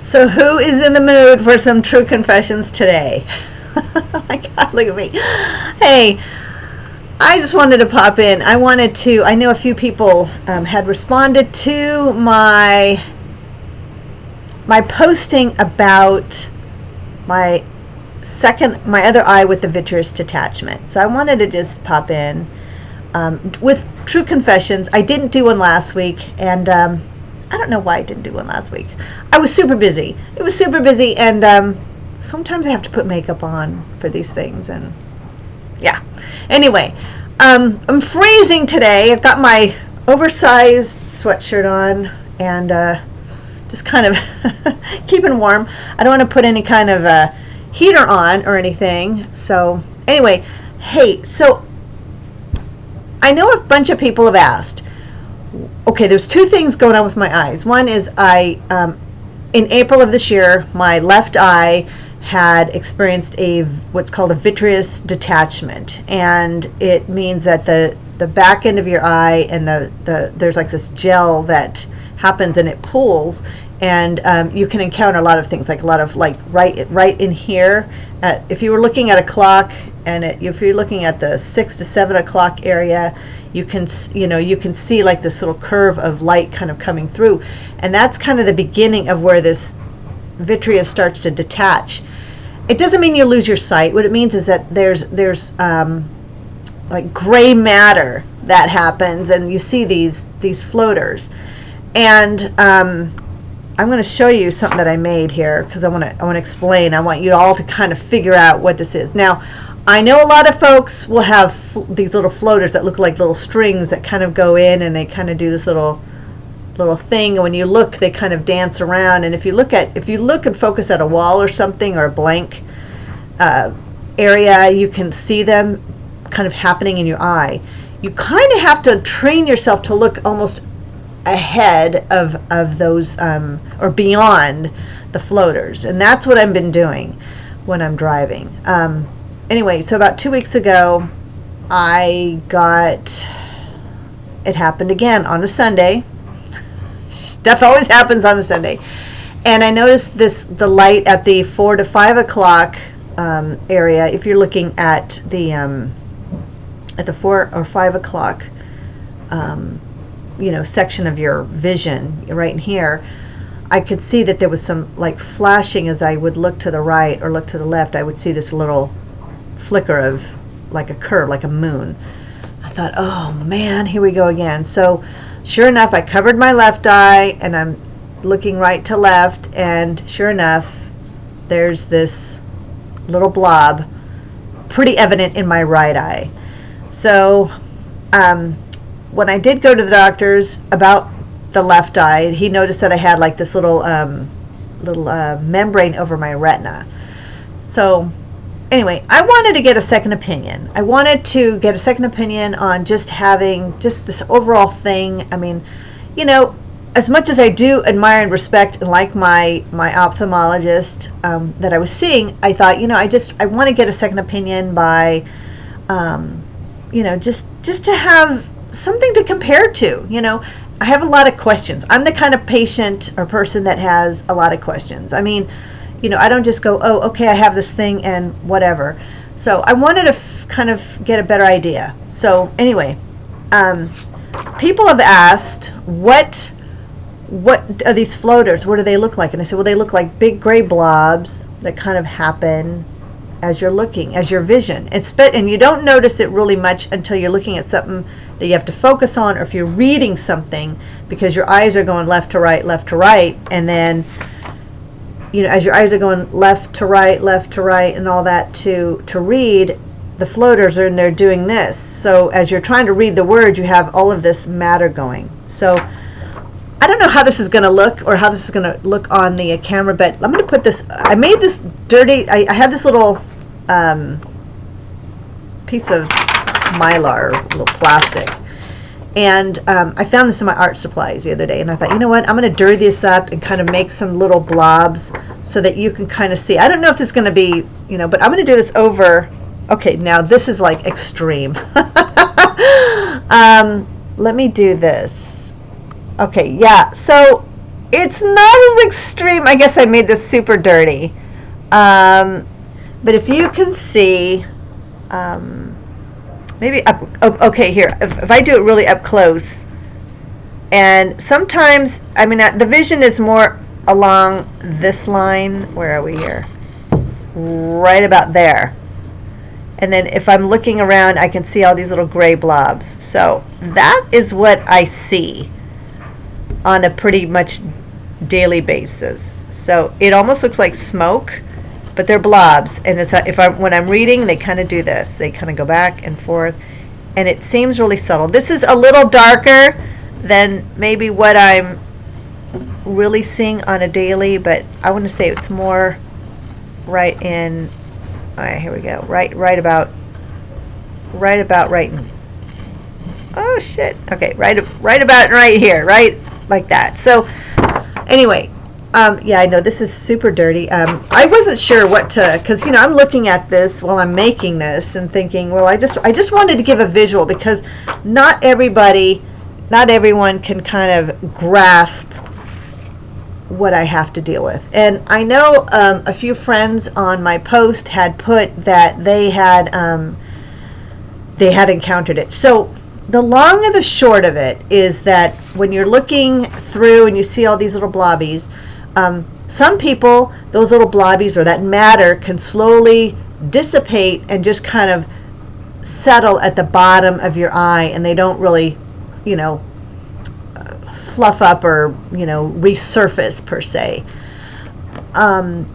So who is in the mood for some true confessions today? Oh my God, look at me. Hey, I just wanted to pop in. I know a few people had responded to my posting about my other eye with the vitreous detachment. So I wanted to just pop in with true confessions. I didn't do one last week, and I don't know why I didn't do one last week. I was super busy. It was super busy, and sometimes I have to put makeup on for these things, and yeah. Anyway, I'm freezing today. I've got my oversized sweatshirt on, and just kind of keeping warm. I don't want to put any kind of heater on or anything. So anyway, hey, so I know a bunch of people have asked, okay, there's two things going on with my eyes. One is in April of this year, my left eye had experienced what's called a vitreous detachment, and it means that the back end of your eye and there's like this gel that happens and it pulls, and you can encounter a lot of things, like a lot of right in here. If you were looking at a clock, and if you're looking at the 6 to 7 o'clock area, you can see like this little curve of light kind of coming through, and that's kind of the beginning of where this vitreous starts to detach. It doesn't mean you lose your sight. What it means is that there's like gray matter that happens, and you see these floaters. And I'm going to show you something that I made here, because I want to explain. I want you all to kind of figure out what this is. Now, I know a lot of folks will have these little floaters that look like little strings that kind of go in, and they kind of do this little thing, and when you look, they kind of dance around. And if you look and focus at a wall or something, or a blank area, you can see them kind of happening in your eye. You kind of have to train yourself to look almost ahead of those or beyond the floaters, and that's what I've been doing when I'm driving. Anyway, so about 2 weeks ago, it happened again on a Sunday. Stuff always happens on a Sunday. And I noticed the light at the 4 to 5 o'clock area. If you're looking at the 4 or 5 o'clock section of your vision, right in here, I could see that there was some like flashing. As I would look to the right or look to the left, I would see this little flicker of like a curve, like a moon. I thought, oh man, here we go again. So sure enough, I covered my left eye, and I'm looking right to left, and sure enough, there's this little blob, pretty evident in my right eye. So when I did go to the doctor's about the left eye, he noticed that I had like this little membrane over my retina. So anyway, I wanted to get a second opinion. I wanted to get a second opinion on just having just this overall thing. I mean, as much as I do admire and respect and like my ophthalmologist that I was seeing, I thought, I want to get a second opinion by, just to have something to compare to. I have a lot of questions. I'm the kind of patient or person that has a lot of questions. I mean, I don't just go, oh, okay, I have this thing and whatever. So I wanted to kind of get a better idea. So anyway, people have asked, what are these floaters? What do they look like? And I said, well, they look like big gray blobs that kind of happen as you're looking, as your vision. And you don't notice it really much until you're looking at something that you have to focus on, or if you're reading something, because your eyes are going left to right, and then as your eyes are going left to right, and all that to read, the floaters are in there doing this. So as you're trying to read the words, you have all of this matter going. So I don't know how this is going to look, or how this is going to look on the camera, but I'm going to put this, I made this dirty, I had this little piece of mylar, little plastic, and I found this in my art supplies the other day, and I thought, you know what, I'm going to dirty this up and kind of make some little blobs so that you can kind of see. I don't know if it's going to be, but I'm going to do this over. Okay, now this is like extreme. Let me do this. Okay, yeah, so It's not as extreme. I guess I made this super dirty. But if you can see, maybe up, okay, here, if I do it really up close, and sometimes, I mean, the vision is more along this line. Where are we here? Right about there. And then if I'm looking around, I can see all these little gray blobs. So that is what I see on a pretty much daily basis. So it almost looks like smoke, but they're blobs. And when I'm reading, they kind of do this. They kind of go back and forth, and it seems really subtle. This is a little darker than maybe what I'm really seeing on a daily, but I want to say it's more right in. All right, here we go. Right about right. Oh shit. Okay, right about right here, right like that. So anyway, yeah, I know this is super dirty. I wasn't sure what to, because I'm looking at this while I'm making this and thinking, well, I just wanted to give a visual, because not everyone can kind of grasp what I have to deal with. And I know a few friends on my post had put that they had encountered it. So the long and the short of it is that when you're looking through and you see all these little blobbies, some people, those little blobbies or that matter can slowly dissipate and just kind of settle at the bottom of your eye, and they don't really, fluff up or resurface per se. On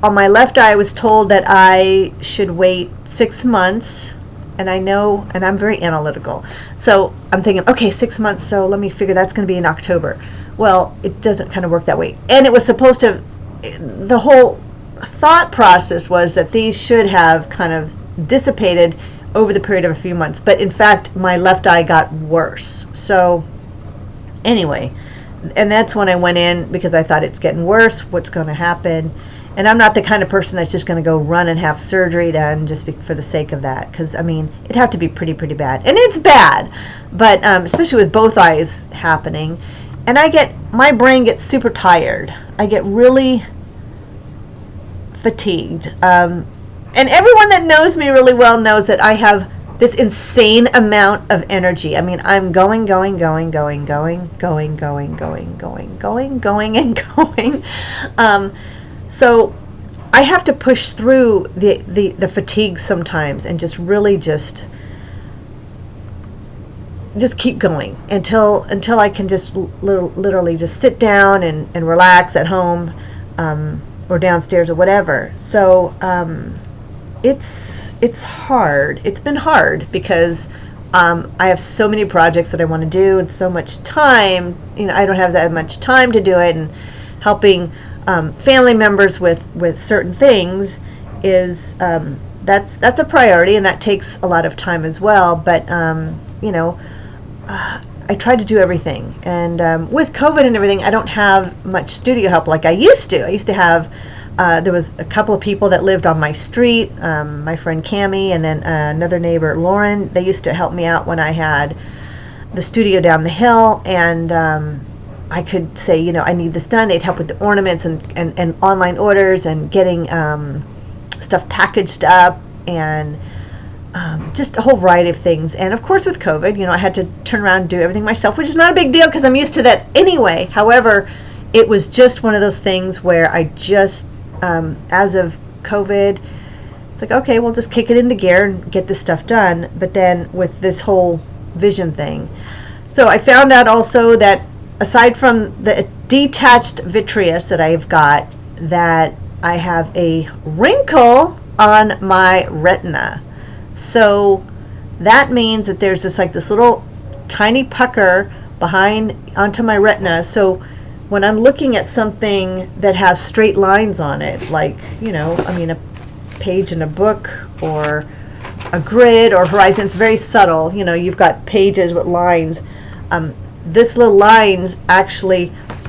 my left eye, I was told that I should wait 6 months, and I know, and I'm very analytical, so I'm thinking, okay, 6 months, so let me figure that's going to be in October. Well, it doesn't kind of work that way. And it was supposed to, the whole thought process was that these should have kind of dissipated over the period of a few months, but in fact my left eye got worse. So anyway, and that's when I went in, because I thought, it's getting worse, what's going to happen? And I'm not the kind of person that's just going to go run and have surgery done just for the sake of that, because I mean, it'd have to be pretty bad, and it's bad, but especially with both eyes happening. And my brain gets super tired. I get really fatigued, and everyone that knows me really well knows that I have this insane amount of energy. I mean, I'm going and going. So I have to push through the fatigue sometimes and just really just keep going until I can just literally just sit down and relax at home, or downstairs or whatever. So it's hard. It's been hard because I have so many projects that I want to do, and so much time. I don't have that much time to do it, and helping family members with certain things is that's a priority, and that takes a lot of time as well. But I try to do everything, and with COVID and everything, I don't have much studio help like I used to. I used to have, there was a couple of people that lived on my street, my friend Cammie, and then another neighbor, Lauren. They used to help me out when I had the studio down the hill, and I could say, I need this done. They'd help with the ornaments and online orders and getting stuff packaged up, and just a whole variety of things. And of course with COVID, I had to turn around and do everything myself, which is not a big deal because I'm used to that anyway. However, it was just one of those things where I just, as of COVID, it's like, okay, we'll just kick it into gear and get this stuff done. But then with this whole vision thing, so I found out also that aside from the detached vitreous that I've got, that I have a wrinkle on my retina. So that means that there's just like this little tiny pucker behind onto my retina. So when I'm looking at something that has straight lines on it, like, a page in a book or a grid or horizon, it's very subtle. You've got pages with lines. This little lines actually,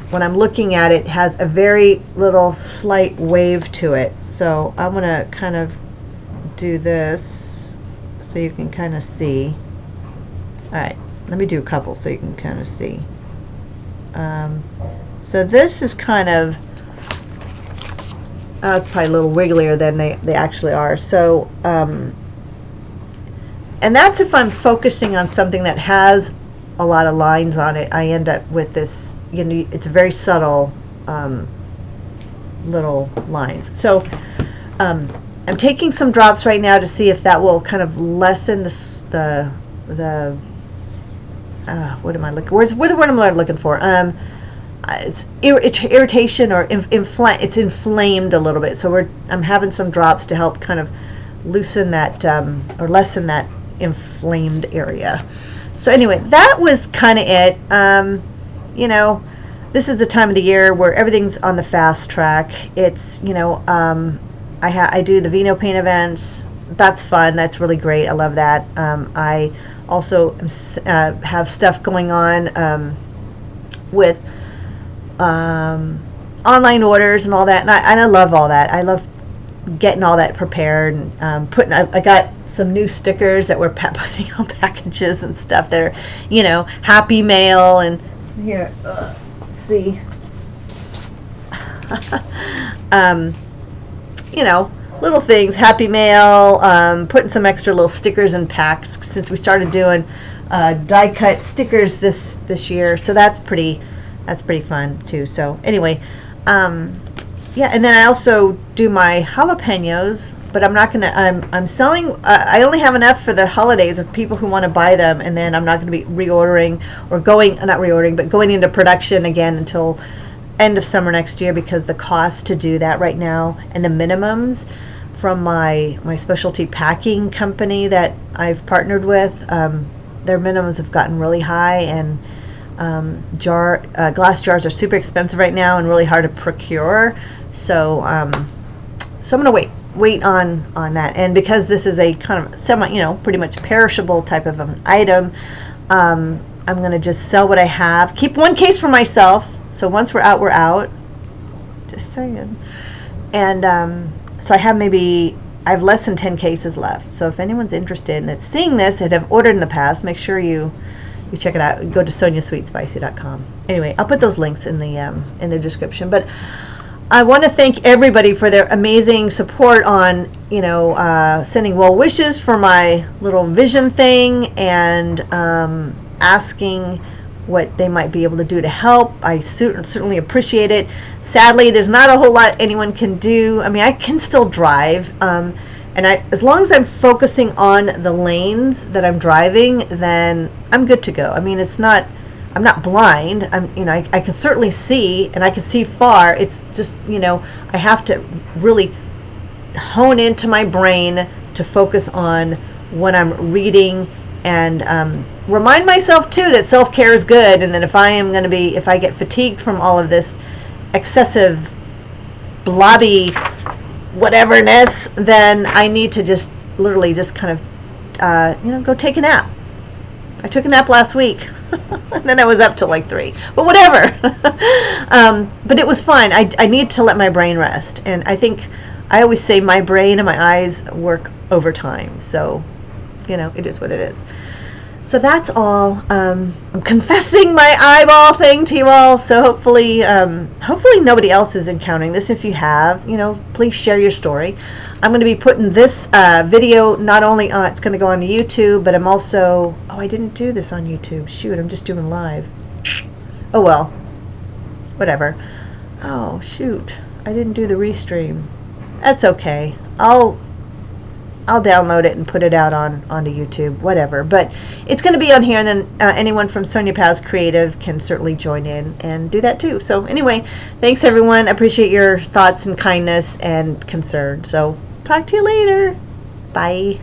when I'm looking at it, has a very little slight wave to it. So I'm going to kind of do this so you can kind of see. Alright, let me do a couple so you can kind of see. So this is kind of, it's probably a little wigglier than they actually are. So, and that's if I'm focusing on something that has a lot of lines on it. I end up with this, it's very subtle little lines. So I'm taking some drops right now to see if that will kind of lessen the what am I looking? What am I looking for? It's irritation or it's inflamed a little bit. So I'm having some drops to help kind of loosen that or lessen that inflamed area. So anyway, that was kind of it. This is the time of the year where everything's on the fast track. It's I do the Vino Paint events. That's fun. That's really great. I love that. I also have stuff going on with online orders and all that, and I love all that. I love getting all that prepared and I got some new stickers that we're putting on packages and stuff that are, Happy Mail, and here, let's see, little things, Happy Mail, putting some extra little stickers in packs since we started doing die cut stickers this year. So that's pretty fun too. So anyway, yeah, and then I also do my jalapenos, but I'm not gonna. I'm selling. I only have enough for the holidays of people who want to buy them, and then I'm not going to be reordering or not reordering, but going into production again until end of summer next year, because the cost to do that right now and the minimums from my specialty packing company that I've partnered with, their minimums have gotten really high, and glass jars are super expensive right now and really hard to procure. So so I'm gonna wait on that. And because this is a kind of pretty much perishable type of an item, I'm gonna just sell what I have, keep one case for myself, so once we're out, just saying. And so I have less than 10 cases left. So if anyone's interested and that's seeing this and have ordered in the past, make sure you check it out. Go to sonyasweetspicy.com. Anyway, I'll put those links in the description. But I want to thank everybody for their amazing support on sending well wishes for my little vision thing, and asking what they might be able to do to help. I certainly appreciate it. Sadly, there's not a whole lot anyone can do. I mean, I can still drive, and as long as I'm focusing on the lanes that I'm driving, then I'm good to go. I mean, I'm not blind. I can certainly see, and I can see far. It's just, I have to really hone into my brain to focus on what I'm reading, and remind myself too that self-care is good, and that if I get fatigued from all of this excessive blobby whateverness, then I need to just literally just kind of go take a nap. I took a nap last week and then I was up till like 3, but whatever. But it was fine. I need to let my brain rest, and I think I always say my brain and my eyes work overtime, so it is what it is. So that's all. I'm confessing my eyeball thing to you all. So hopefully nobody else is encountering this. If you have, please share your story. I'm going to be putting this video not only on, it's going to go on YouTube, but I'm also, I didn't do this on YouTube. Shoot, I'm just doing live. Oh well, whatever. Oh shoot, I didn't do the restream. That's okay. I'll download it and put it out onto YouTube, whatever. But it's going to be on here, and then anyone from Sonya Paz Creative can certainly join in and do that too. So anyway, thanks everyone. I appreciate your thoughts and kindness and concern. So talk to you later. Bye.